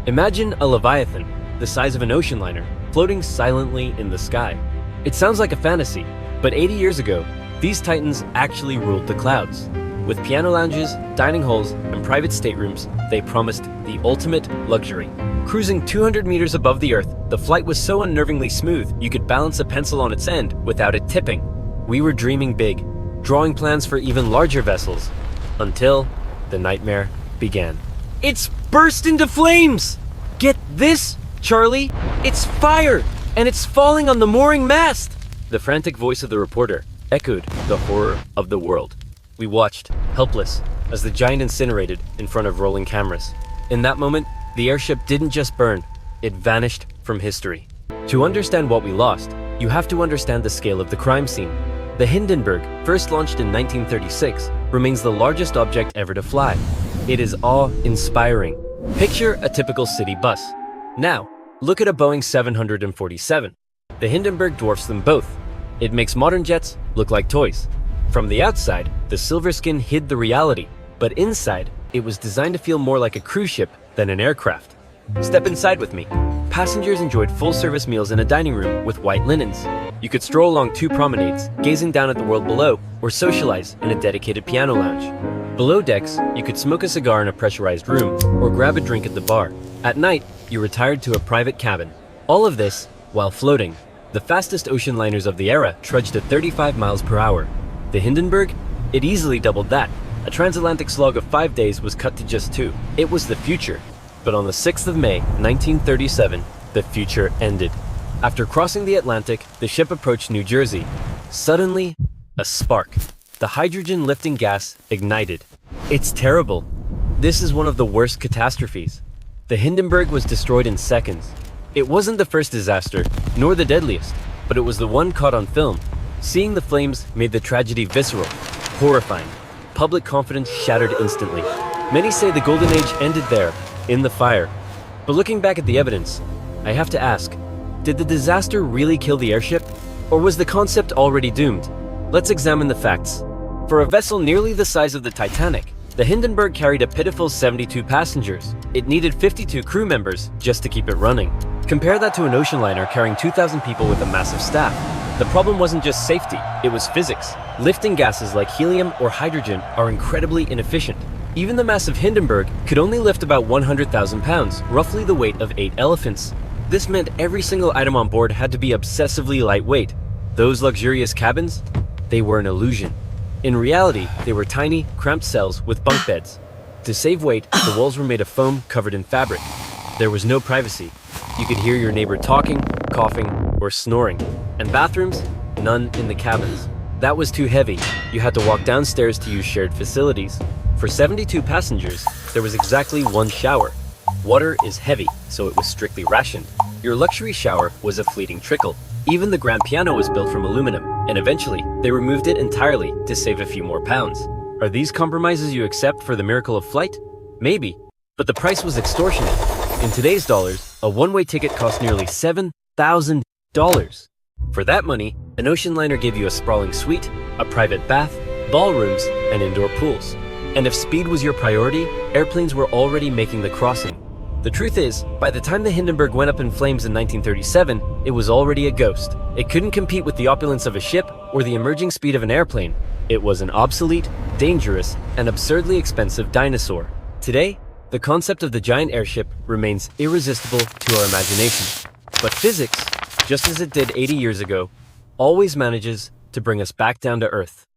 Imagine a Leviathan, the size of an ocean liner, floating silently in the sky. It sounds like a fantasy, but 80 years ago, these titans actually ruled the clouds. With piano lounges, dining halls, and private staterooms, they promised the ultimate luxury. Cruising 200 meters above the Earth, the flight was so unnervingly smooth you could balance a pencil on its end without it tipping. We were dreaming big, drawing plans for even larger vessels, until the nightmare began. It's burst into flames! Get this, Charlie! It's fire! And it's falling on the mooring mast! The frantic voice of the reporter echoed the horror of the world. We watched, helpless, as the giant incinerated in front of rolling cameras. In that moment, the airship didn't just burn, it vanished from history. To understand what we lost, you have to understand the scale of the crime scene. The Hindenburg, first launched in 1936, remains the largest object ever to fly. It is awe-inspiring. Picture a typical city bus. Now, look at a Boeing 747. The Hindenburg dwarfs them both. It makes modern jets look like toys. From the outside, the silver skin hid the reality, but inside, it was designed to feel more like a cruise ship than an aircraft. Step inside with me. Passengers enjoyed full-service meals in a dining room with white linens. You could stroll along two promenades, gazing down at the world below, or socialize in a dedicated piano lounge. Below decks, you could smoke a cigar in a pressurized room, or grab a drink at the bar. At night, you retired to a private cabin. All of this while floating. The fastest ocean liners of the era trudged at 35 miles per hour. The Hindenburg? It easily doubled that. A transatlantic slog of 5 days was cut to just 2. It was the future. But on the 6th of May, 1937, the future ended. After crossing the Atlantic, the ship approached New Jersey. Suddenly, a spark. The hydrogen-lifting gas ignited. It's terrible. This is one of the worst catastrophes. The Hindenburg was destroyed in seconds. It wasn't the first disaster, nor the deadliest, but it was the one caught on film. Seeing the flames made the tragedy visceral, horrifying. Public confidence shattered instantly. Many say the Golden Age ended there, in the fire. But looking back at the evidence, I have to ask, did the disaster really kill the airship? Or was the concept already doomed? Let's examine the facts. For a vessel nearly the size of the Titanic, the Hindenburg carried a pitiful 72 passengers. It needed 52 crew members just to keep it running. Compare that to an ocean liner carrying 2,000 people with a massive staff. The problem wasn't just safety, it was physics. Lifting gases like helium or hydrogen are incredibly inefficient. Even the massive Hindenburg could only lift about 100,000 pounds, roughly the weight of 8 elephants. This meant every single item on board had to be obsessively lightweight. Those luxurious cabins? They were an illusion. In reality, they were tiny, cramped cells with bunk beds. To save weight, the walls were made of foam covered in fabric. There was no privacy. You could hear your neighbor talking, coughing, or snoring. And bathrooms? None in the cabins. That was too heavy. You had to walk downstairs to use shared facilities. For 72 passengers, there was exactly one shower. Water is heavy, so it was strictly rationed. Your luxury shower was a fleeting trickle. Even the grand piano was built from aluminum, and eventually, they removed it entirely to save a few more pounds. Are these compromises you accept for the miracle of flight? Maybe, but the price was extortionate. In today's dollars, a one-way ticket cost nearly $7,000. For that money, an ocean liner gave you a sprawling suite, a private bath, ballrooms, and indoor pools. And if speed was your priority, airplanes were already making the crossing. The truth is, by the time the Hindenburg went up in flames in 1937, it was already a ghost. It couldn't compete with the opulence of a ship or the emerging speed of an airplane. It was an obsolete, dangerous, and absurdly expensive dinosaur. Today, the concept of the giant airship remains irresistible to our imagination. But physics, just as it did 80 years ago, always manages to bring us back down to Earth.